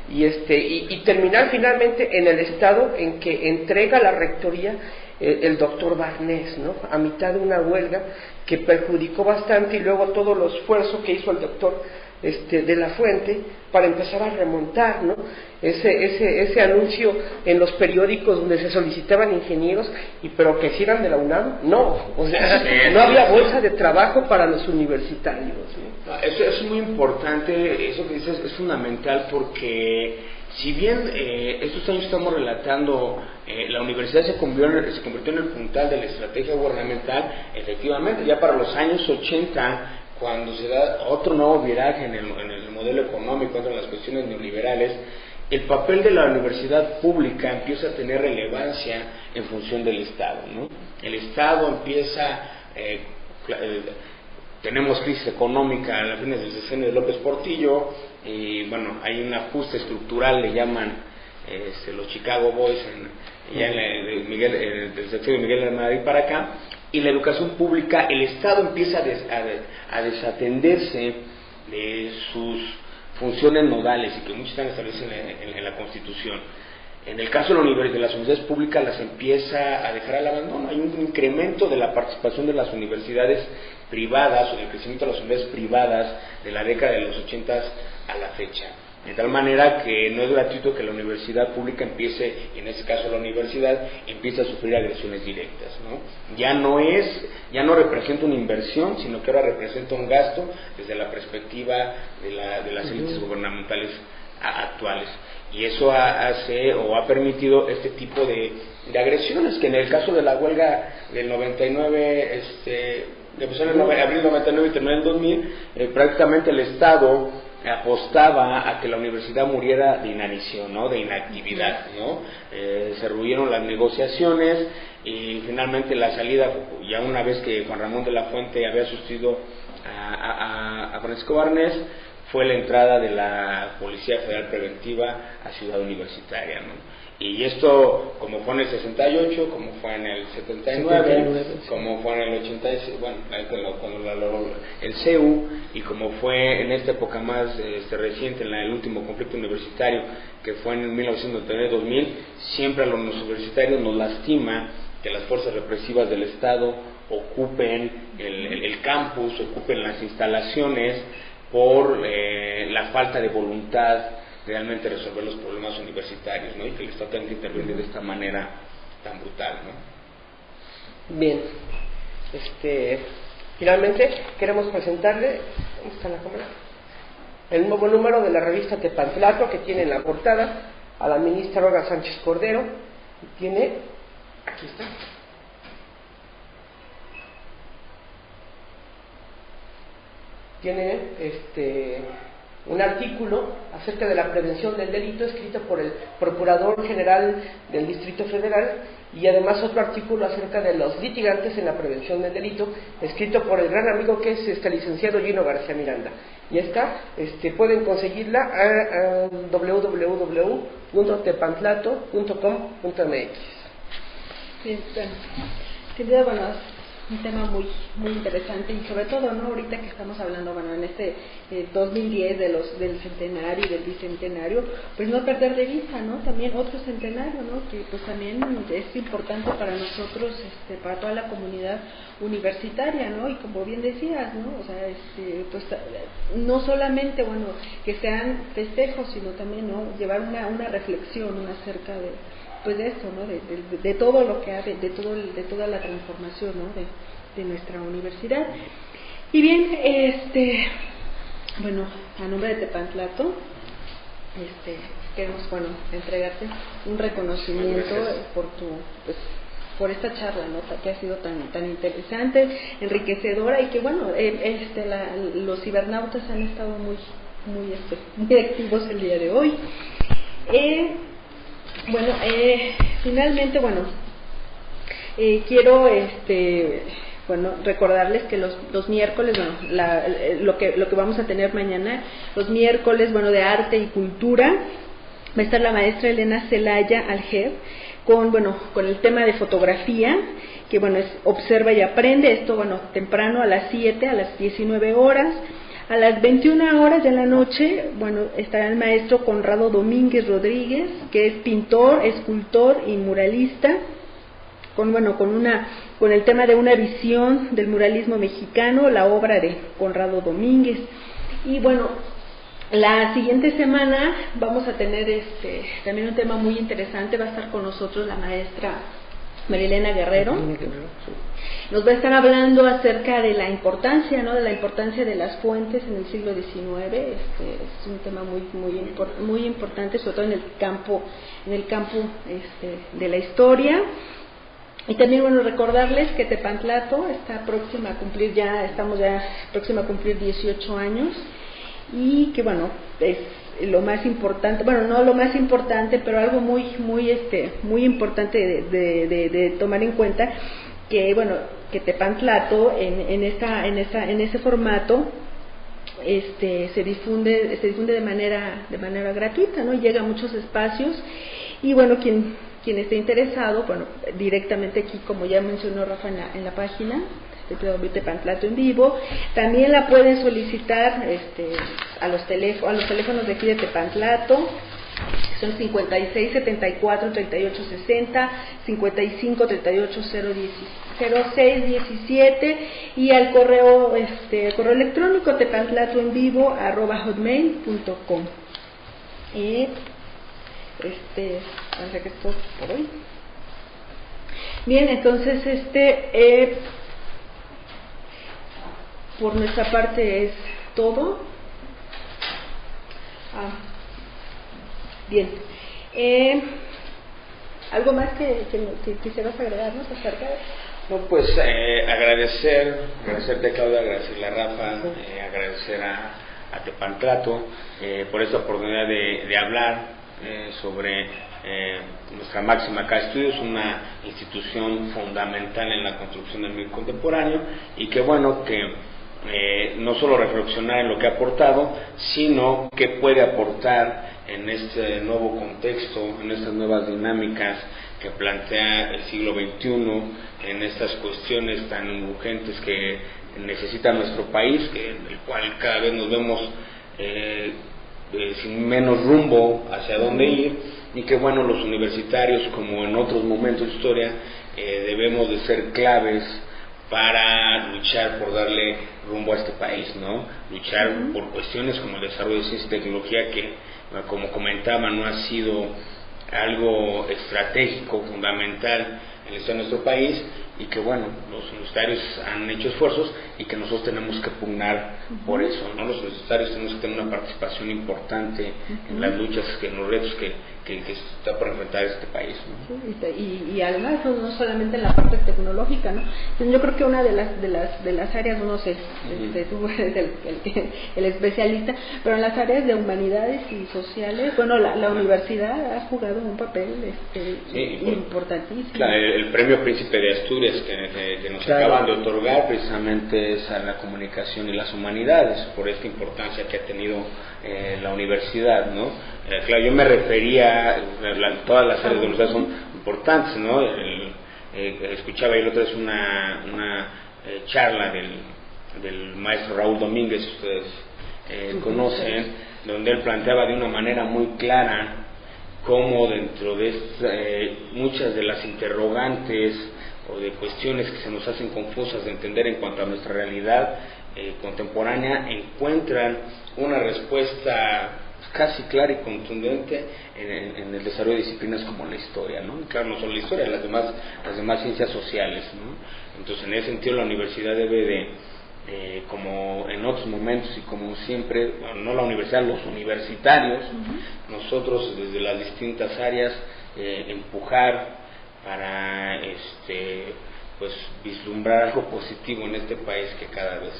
y terminar finalmente en el estado en que entrega la rectoría el doctor Barnés, ¿no?, a mitad de una huelga que perjudicó bastante, y luego todo el esfuerzo que hizo el doctor de la fuente para empezar a remontar, ¿no? Ese anuncio en los periódicos donde se solicitaban ingenieros, pero que si eran de la UNAM, no, o sea, no había bolsa de trabajo para los universitarios, ¿no? Eso es muy importante, eso que dices es fundamental, porque si bien estos años estamos relatando, la universidad se convirtió en el puntal de la estrategia gubernamental, efectivamente, ya para los años 80, cuando se da otro nuevo viraje en el modelo económico, entre las cuestiones neoliberales, el papel de la universidad pública empieza a tener relevancia en función del Estado, ¿no? El Estado empieza, tenemos crisis económica a fines del sexenio de López Portillo, y bueno, hay un ajuste estructural, le llaman los Chicago Boys, del sexenio de Miguel de Madrid para acá, y la educación pública, el Estado empieza a desatenderse de sus funciones nodales y que muchas están establecidas en la Constitución. En el caso de las universidades públicas las empieza a dejar al abandono. Hay un incremento de la participación de las universidades privadas o del crecimiento de las universidades privadas de la década de los 80 a la fecha. De tal manera que no es gratuito que la universidad pública empiece, en este caso la universidad, empiece a sufrir agresiones directas, ¿no? Ya no representa una inversión, sino que ahora representa un gasto desde la perspectiva de las élites gubernamentales actuales. Y eso ha permitido este tipo de agresiones, que en el caso de la huelga del 99, que empezó en abril del 99 y terminó en el 2000, prácticamente el Estado apostaba a que la universidad muriera de inanición, ¿no? De inactividad, ¿no? Se ruyeron las negociaciones y finalmente la salida, ya una vez que Juan Ramón de la Fuente había sustituido a Francisco Barnés, fue la entrada de la Policía Federal Preventiva a Ciudad Universitaria, ¿no? Y esto, como fue en el 68, como fue en el 79, como fue en el 86, bueno, el CEU, y como fue en esta época más reciente, en el último conflicto universitario, que fue en 1999-2000, siempre a los universitarios nos lastima que las fuerzas represivas del Estado ocupen el campus, ocupen las instalaciones, por la falta de voluntad realmente resolver los problemas universitarios, ¿no? Y que el Estado tenga que intervenir de esta manera tan brutal, ¿no? Bien, finalmente queremos presentarle, ¿dónde está la cámara? El nuevo número de la revista Tepantlato, que tiene en la portada a la ministra Olga Sánchez Cordero, y tiene, aquí está, tiene un artículo acerca de la prevención del delito escrito por el Procurador General del Distrito Federal, y además otro artículo acerca de los litigantes en la prevención del delito, escrito por el gran amigo que es el licenciado Gino García Miranda. Y esta pueden conseguirla a www.tepantlato.com.mx. Bien, sin duda, bueno, un tema muy interesante, y sobre todo, ¿no? Ahorita que estamos hablando, bueno, en este 2010 del centenario y del bicentenario, pues no perder de vista, ¿no? También otro centenario, ¿no? Que pues también es importante para nosotros, para toda la comunidad universitaria, ¿no? Y como bien decías, ¿no? O sea, pues no solamente, bueno, que sean festejos, sino también, ¿no? Llevar una reflexión, ¿no? Acerca de pues de esto, ¿no? De todo lo que ha, de toda la transformación, ¿no? de nuestra universidad. Y bien, bueno, a nombre de Tepantlato, queremos, bueno, entregarte un reconocimiento por esta charla, ¿no? Que ha sido tan interesante, enriquecedora, y que bueno, los cibernautas han estado muy activos el día de hoy. Bueno, finalmente, bueno, quiero recordarles que los miércoles, bueno, lo que vamos a tener mañana, los miércoles, bueno, de arte y cultura, va a estar la maestra Elena Celaya Alger con el tema de fotografía, que bueno, es observa y aprende. Esto, bueno, temprano a las 7, a las 19 horas. A las 21 horas de la noche, bueno, estará el maestro Conrado Domínguez Rodríguez, que es pintor, escultor y muralista, con el tema de una visión del muralismo mexicano, la obra de Conrado Domínguez. Y bueno, la siguiente semana vamos a tener también un tema muy interesante. Va a estar con nosotros la maestra Marilena Guerrero. Nos va a estar hablando acerca de la importancia, ¿no? De la importancia de las fuentes en el siglo XIX. Es un tema muy importante, sobre todo en el campo de la historia. Y también, bueno, recordarles que Tepantlato está próxima a cumplir 18 años, y que, bueno, es lo más importante, bueno, no lo más importante, pero algo muy importante de tomar en cuenta, que, bueno, que Tepantlato en ese formato se difunde de manera gratuita, ¿no? Llega a muchos espacios, y bueno, quien esté interesado, bueno, directamente aquí, como ya mencionó Rafa en la página Tepantlato en vivo, también la pueden solicitar a los teléfonos de aquí de Tepantlato, que son 56 74 38 60, 55 38 06 17, y al correo electrónico tepantlatoenvivo@hotmail.com. Parece que esto por hoy. Bien, entonces por nuestra parte es todo. Bien. ¿Algo más que quisieras agregarnos acerca de? No, pues agradecerte, Claudia, agradecerle a Rafa, agradecer a Tepantlato por esta oportunidad de hablar sobre nuestra máxima Casa Estudios, una institución fundamental en la construcción del medio contemporáneo, y que bueno, que no solo reflexionar en lo que ha aportado, sino que puede aportar en este nuevo contexto, en estas nuevas dinámicas que plantea el siglo XXI, en estas cuestiones tan urgentes que necesita nuestro país, en el cual cada vez nos vemos sin menos rumbo hacia dónde ir, y que bueno, los universitarios, como en otros momentos de historia, debemos de ser claves para luchar por darle rumbo a este país, ¿no? Luchar por cuestiones como el desarrollo de ciencia y tecnología, que, como comentaba, no ha sido algo estratégico, fundamental en la historia de nuestro país, y que bueno, los universitarios han hecho esfuerzos, y que nosotros tenemos que pugnar por eso, ¿no? Los universitarios tenemos que tener una participación importante en las luchas, en los retos que está por enfrentar este país, ¿no? Sí, y además no solamente en la parte tecnológica, ¿no? Yo creo que una de las áreas, no sé, tú eres el especialista, pero en las áreas de humanidades y sociales, bueno, la universidad ha jugado un papel importantísimo. Claro, el premio Príncipe de Asturias que nos acaban de otorgar precisamente es a la comunicación y las humanidades, por esta importancia que ha tenido la universidad, ¿no? Claro, yo me refería, todas las áreas de la universidad son importantes, ¿no? Escuchaba el otro es una charla del maestro Raúl Domínguez, ustedes conocen, donde él planteaba de una manera muy clara cómo dentro de muchas de las interrogantes o de cuestiones que se nos hacen confusas de entender en cuanto a nuestra realidad contemporánea, encuentran una respuesta casi clara y contundente en el desarrollo de disciplinas como la historia, ¿no? Claro, no solo la historia, las demás ciencias sociales, ¿no? Entonces, en ese sentido, la universidad debe de, como en otros momentos y como siempre, bueno, no la universidad, los universitarios, nosotros desde las distintas áreas, empujar para pues vislumbrar algo positivo en este país que cada vez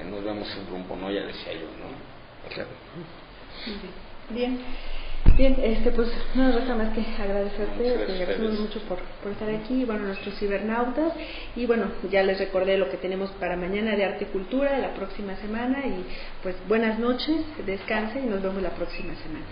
nos vemos sin rumbo, ¿no? Ya decía yo, ¿no? Claro. Bien, pues no nos resta más que agradecerte, te agradecemos mucho por estar aquí, bueno, nuestros cibernautas, y bueno, ya les recordé lo que tenemos para mañana de arte y cultura, la próxima semana, y pues buenas noches, descansen y nos vemos la próxima semana.